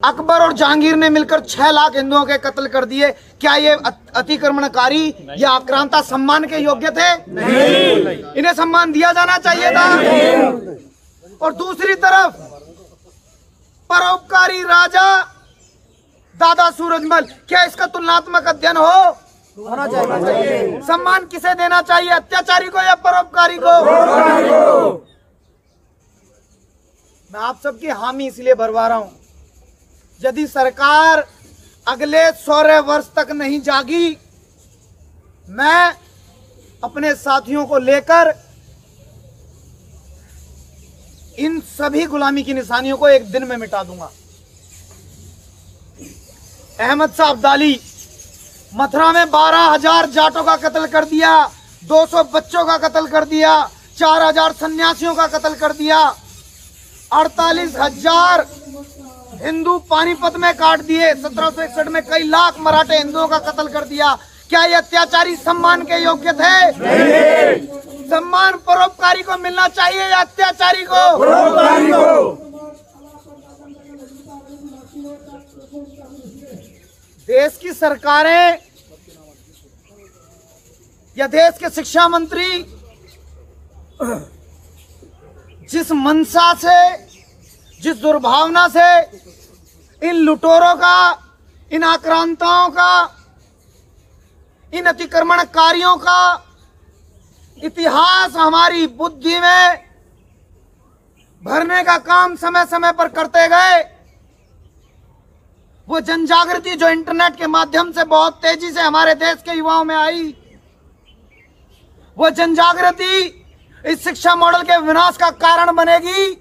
अकबर और जहांगीर ने मिलकर 6 लाख हिंदुओं के कत्ल कर दिए। क्या ये अतिक्रमणकारी या आक्रांता सम्मान के योग्य थे? नहीं। इन्हें सम्मान दिया जाना चाहिए था। और दूसरी तरफ परोपकारी राजा दादा सूरजमल, क्या इसका तुलनात्मक अध्ययन होना चाहिए? सम्मान किसे देना चाहिए, अत्याचारी को या परोपकारी को? मैं आप सबकी हामी इसलिए भरवा रहा हूं, यदि सरकार अगले 100 वर्ष तक नहीं जागी, मैं अपने साथियों को लेकर इन सभी गुलामी की निशानियों को एक दिन में मिटा दूंगा। अहमद शाह अब्दाली मथुरा में 12,000 जाटों का कत्ल कर दिया, 200 बच्चों का कत्ल कर दिया, 4,000 सन्यासियों का कत्ल कर दिया, 48,000 हिंदू पानीपत में काट दिए, 1761 में कई लाख मराठे हिंदुओं का कत्ल कर दिया। क्या ये अत्याचारी सम्मान के योग्य थे? नहीं। सम्मान परोपकारी को मिलना चाहिए या अत्याचारी को? परोपकारी को। देश की सरकारें या देश के शिक्षा मंत्री जिस मंशा से, जिस दुर्भावना से इन लुटेरों का, इन आक्रांताओं का, इन अतिक्रमणकारियों का इतिहास हमारी बुद्धि में भरने का काम समय समय पर करते गए, वो जनजागृति जो इंटरनेट के माध्यम से बहुत तेजी से हमारे देश के युवाओं में आई, वो जनजागृति इस शिक्षा मॉडल के विनाश का कारण बनेगी।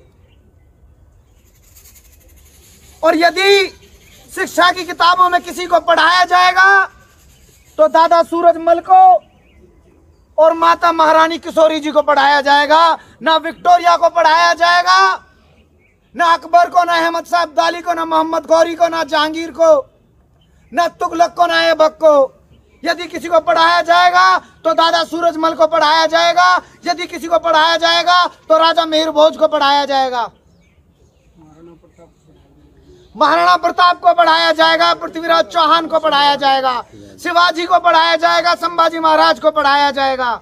और यदि शिक्षा की किताबों में किसी को पढ़ाया जाएगा तो दादा सूरजमल को और माता महारानी किशोरी जी को पढ़ाया जाएगा, ना विक्टोरिया को पढ़ाया जाएगा, ना अकबर को, ना अहमद शाह अब्दाली को, ना मोहम्मद गौरी को, ना जहांगीर को, ना तुगलक को, ना ऐबक को। यदि किसी को पढ़ाया जाएगा तो दादा सूरजमल को पढ़ाया जाएगा, यदि किसी को पढ़ाया जाएगा तो राजा मिहिर भोज को पढ़ाया जाएगा, महाराणा प्रताप को पढ़ाया जाएगा, पृथ्वीराज चौहान को पढ़ाया जाएगा, शिवाजी को पढ़ाया जाएगा, संभाजी महाराज को पढ़ाया जाएगा।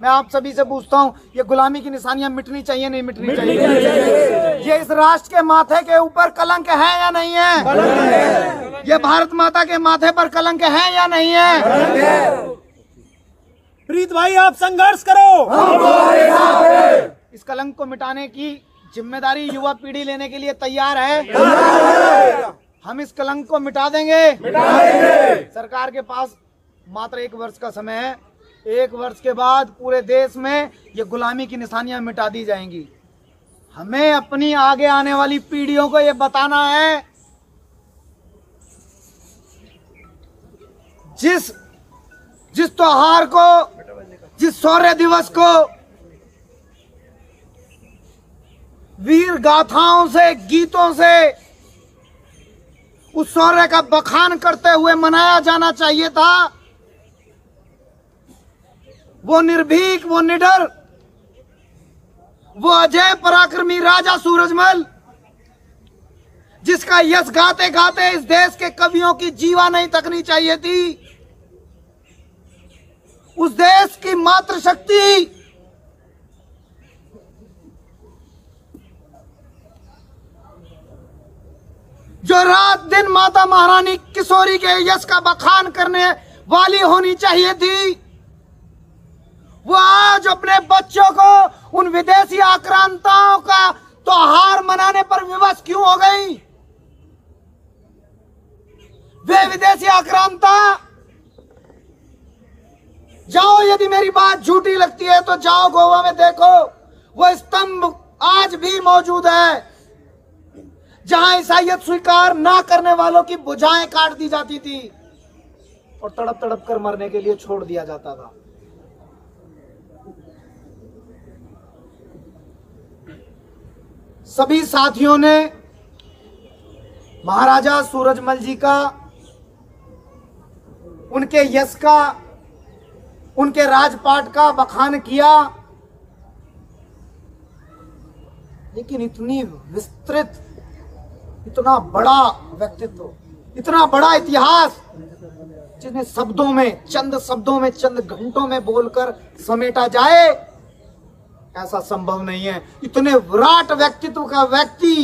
मैं आप सभी से पूछता हूँ, ये गुलामी की निशानियां मिटनी चाहिए नहीं मिटनी चाहिए? ये इस राष्ट्र के माथे के ऊपर कलंक है या नहीं है? ये भारत माता के माथे पर कलंक है या नहीं है? प्रीत भाई, आप संघर्ष करो, इस कलंक को मिटाने की जिम्मेदारी युवा पीढ़ी लेने के लिए तैयार है। हम इस कलंक को मिटा देंगे। सरकार के पास मात्र 1 वर्ष का समय है। 1 वर्ष के बाद पूरे देश में ये गुलामी की निशानियां मिटा दी जाएंगी। हमें अपनी आगे आने वाली पीढ़ियों को ये बताना है, जिस त्योहार को, जिस शौर्य दिवस को वीर गाथाओं से, गीतों से उस शौर्य का बखान करते हुए मनाया जाना चाहिए था, वो निर्भीक, वो निडर, वो अजय पराक्रमी राजा सूरजमल, जिसका यश गाते गाते इस देश के कवियों की जीवा नहीं तकनी चाहिए थी, उस देश की मातृशक्ति जो रात दिन माता महारानी किशोरी के यश का बखान करने वाली होनी चाहिए थी, वो आज अपने बच्चों को उन विदेशी आक्रांताओं का त्योहार मनाने पर विवश क्यों हो गई? वे विदेशी आक्रांता, जाओ, यदि मेरी बात झूठी लगती है तो जाओ गोवा में देखो, वो स्तंभ आज भी मौजूद है जहां ईसाईयत स्वीकार ना करने वालों की भुजाएं काट दी जाती थी और तड़प तड़प कर मरने के लिए छोड़ दिया जाता था। सभी साथियों ने महाराजा सूरजमल जी का, उनके यश का, उनके राजपाट का बखान किया, लेकिन इतनी विस्तृत इतना बड़ा व्यक्तित्व, इतना बड़ा इतिहास जिन्हें शब्दों में, चंद घंटों में बोलकर समेटा जाए, ऐसा संभव नहीं है। इतने विराट व्यक्तित्व का व्यक्ति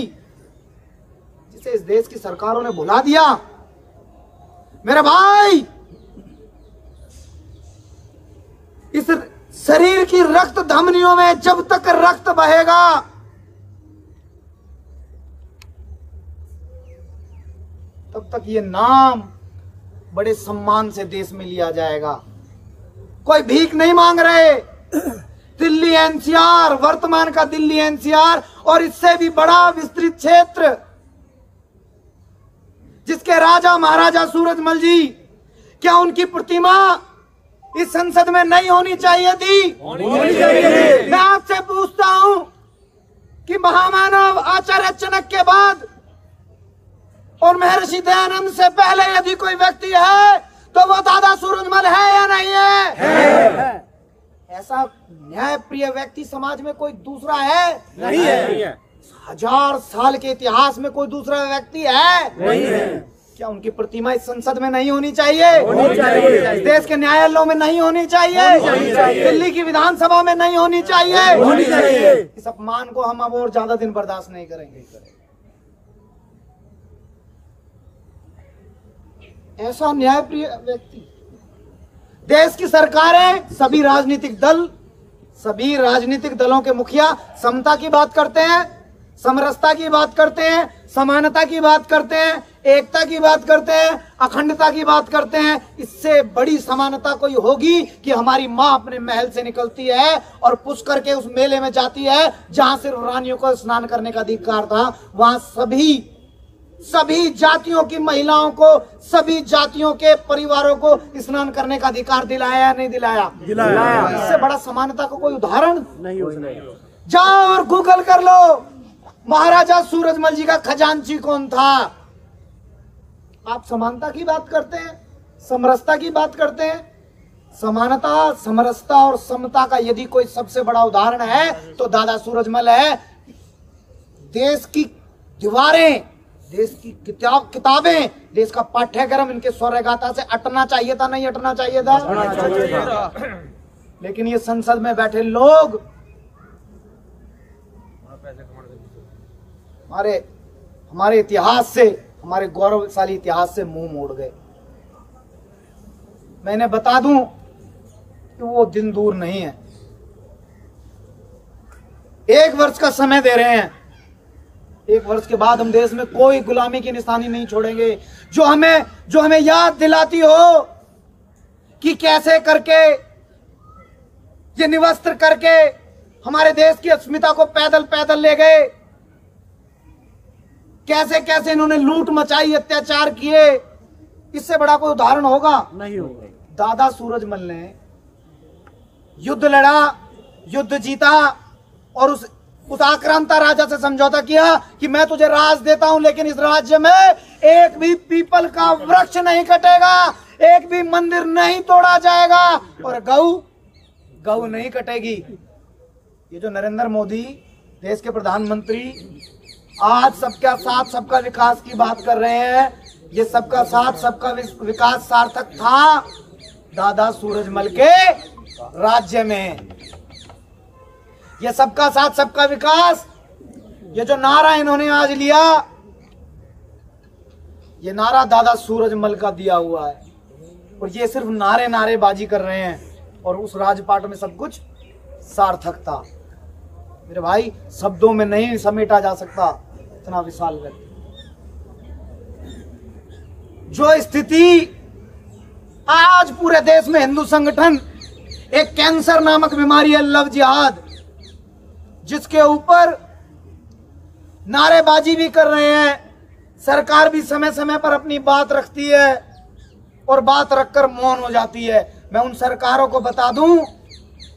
जिसे इस देश की सरकारों ने भुला दिया। मेरे भाई, इस शरीर की रक्त धमनियों में जब तक रक्त बहेगा, तब तक ये नाम बड़े सम्मान से देश में लिया जाएगा। कोई भीख नहीं मांग रहे। दिल्ली एनसीआर, वर्तमान का दिल्ली एनसीआर और इससे भी बड़ा विस्तृत क्षेत्र, जिसके राजा महाराजा सूरजमल जी, क्या उनकी प्रतिमा इस संसद में नहीं होनी चाहिए थी? होनी चाहिए। मैं आपसे पूछता हूं कि महामानव आचार्य चाणक्य के बाद और महर्षि दयानंद से पहले यदि कोई व्यक्ति है तो वो दादा सूरजमल है या नहीं है? ऐसा न्याय प्रिय व्यक्ति समाज में कोई दूसरा है? नहीं है। 1000 साल के इतिहास में कोई दूसरा व्यक्ति है? नहीं है। क्या उनकी प्रतिमा इस संसद में नहीं होनी चाहिए? होनी चाहिए। इस देश के न्यायालयों में नहीं होनी चाहिए? होनी चाहिए। दिल्ली की विधानसभा में नहीं होनी चाहिए? होनी चाहिए। इस अपमान को हम अब और ज्यादा दिन बर्दाश्त नहीं करेंगे। ऐसा न्यायप्रिय व्यक्ति, देश की सरकारें, सभी राजनीतिक दलों के मुखिया समता की बात करते हैं, समरसता की बात करते हैं, समानता की बात करते हैं, एकता की बात करते हैं, अखंडता की बात करते हैं। इससे बड़ी समानता कोई होगी कि हमारी माँ अपने महल से निकलती है और पुष्कर के उस मेले में जाती है जहां सिर्फ रानियों को स्नान करने का अधिकार था। वहां सभी जातियों की महिलाओं को, सभी जातियों के परिवारों को स्नान करने का अधिकार दिलाया या नहीं दिलाया? दिलाया। इससे बड़ा समानता का कोई उदाहरण नहीं हो सकता। जाओ और गूगल कर लो, महाराजा सूरजमल जी का खजांची कौन था? आप समानता की बात करते हैं, समरसता की बात करते हैं। समानता, समरसता और समता का यदि कोई सबसे बड़ा उदाहरण है तो दादा सूरजमल है। देश की दीवारें, देश की किताबें, देश का पाठ्यक्रम इनके शौर्यगाथा से अटना चाहिए था, नहीं अटना चाहिए था? लेकिन ये संसद में बैठे लोग हमारे इतिहास से, हमारे गौरवशाली इतिहास से मुंह मोड़ गए। मैं इन्हें बता दूं कि वो दिन दूर नहीं है। 1 वर्ष का समय दे रहे हैं। 1 वर्ष के बाद हम देश में कोई गुलामी की निशानी नहीं छोड़ेंगे। जो हमें याद दिलाती हो कि कैसे करके ये निवस्त्र करके हमारे देश की अस्मिता को पैदल पैदल ले गए, कैसे कैसे इन्होंने लूट मचाई, अत्याचार किए। इससे बड़ा कोई उदाहरण होगा? नहीं होगा। दादा सूरजमल ने युद्ध लड़ा, युद्ध जीता और उस आक्रांता राजा से समझौता किया कि मैं तुझे राज देता हूं, लेकिन इस राज्य में एक भी पीपल का वृक्ष नहीं कटेगा, एक भी मंदिर नहीं तोड़ा जाएगा और गऊ नहीं कटेगी। ये जो नरेंद्र मोदी, देश के प्रधानमंत्री, आज सबका साथ सबका विकास की बात कर रहे हैं, ये सबका साथ सबका विकास सार्थक था दादा सूरजमल के राज्य में। ये सबका साथ सबका विकास, ये जो नारा इन्होंने आज लिया, ये नारा दादा सूरजमल का दिया हुआ है। और ये सिर्फ नारेबाजी कर रहे हैं और उस राजपाट में सब कुछ सार्थक था। मेरे भाई, शब्दों में नहीं समेटा जा सकता इतना विशाल व्यक्ति। जो स्थिति आज पूरे देश में हिंदू संगठन, एक कैंसर नामक बीमारी है लव जिहाद, जिसके ऊपर नारेबाजी भी कर रहे हैं, सरकार भी समय समय पर अपनी बात रखती है और बात रखकर मौन हो जाती है। मैं उन सरकारों को बता दूं,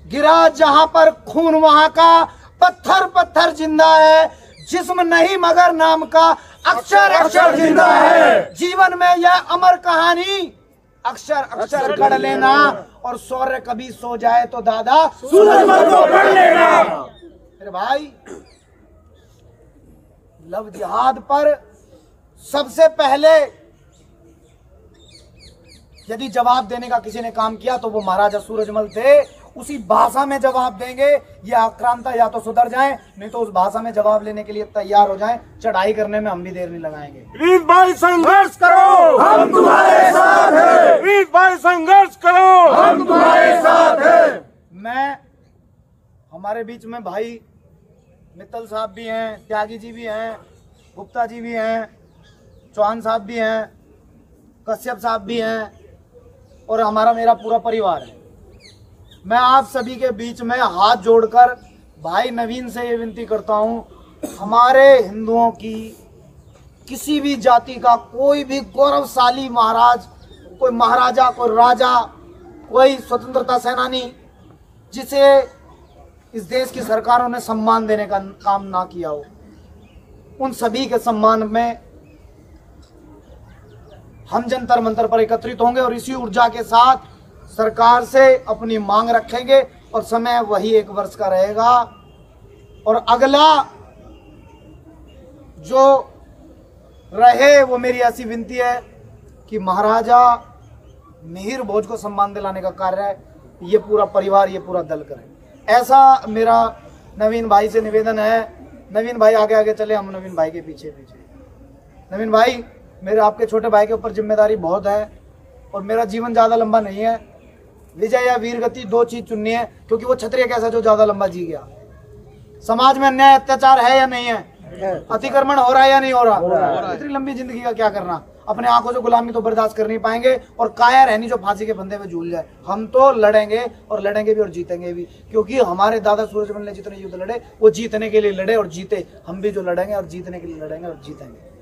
गिरा जहां पर खून वहां का पत्थर पत्थर जिंदा है, जिस्म नहीं मगर नाम का अक्षर अक्षर जिंदा है। जीवन में यह अमर कहानी अक्षर अक्षर गढ़ लेना, और शौर्य कभी सो जाए तो दादा सूरजमल को पढ़ लेना। मेरे भाई, लव जिहाद पर सबसे पहले यदि जवाब देने का किसी ने काम किया तो वो महाराजा सूरजमल थे। उसी भाषा में जवाब देंगे। ये आक्रांता या तो सुधर जाएं, नहीं तो उस भाषा में जवाब लेने के लिए तैयार हो जाएं। चढ़ाई करने में हम भी देर नहीं लगाएंगे। रीत भाई संघर्ष करो, हम तुम्हारे साथ हैं। रीत भाई संघर्ष करो, हम तुम्हारे साथ हैं। मैं, हमारे बीच में भाई मित्तल साहब भी हैं, त्यागी जी भी हैं, गुप्ता जी भी हैं, चौहान साहब भी हैं, कश्यप साहब भी हैं और मेरा पूरा परिवार है। मैं आप सभी के बीच में हाथ जोड़कर भाई नवीन से ये विनती करता हूं, हमारे हिंदुओं की किसी भी जाति का कोई भी गौरवशाली महाराज, कोई महाराजा, कोई राजा, कोई स्वतंत्रता सेनानी जिसे इस देश की सरकारों ने सम्मान देने का काम ना किया हो, उन सभी के सम्मान में हम जंतर मंतर पर एकत्रित होंगे और इसी ऊर्जा के साथ सरकार से अपनी मांग रखेंगे और समय वही 1 वर्ष का रहेगा। और अगला जो रहे वो मेरी ऐसी विनती है कि महाराजा मिहिर भोज को सम्मान दिलाने का कार्य है ये पूरा परिवार, ये पूरा दल करे। ऐसा मेरा नवीन भाई से निवेदन है। नवीन भाई आगे आगे चले, हम नवीन भाई के पीछे पीछे। नवीन भाई, मेरे आपके छोटे भाई के ऊपर जिम्मेदारी बहुत है और मेरा जीवन ज्यादा लंबा नहीं है। विजय या वीर गति 2 चीज चुननी है, क्योंकि वो क्षत्रिय कैसा जो ज्यादा लंबा जी गया। समाज में अन्याय अत्याचार है या नहीं है, अतिक्रमण हो रहा है या नहीं हो रहा। इतनी लंबी जिंदगी का क्या करना, अपने आंखों से गुलामी तो बर्दाश्त कर नहीं पाएंगे और काया रहनी जो फांसी के फंदे में झूल जाए। हम तो लड़ेंगे और लड़ेंगे भी और जीतेंगे भी, क्योंकि हमारे दादा सूरजमल ने जितने युद्ध लड़े वो जीतने के लिए लड़े और जीते। हम भी जो लड़ेंगे और जीतने के लिए लड़ेंगे और जीतेंगे।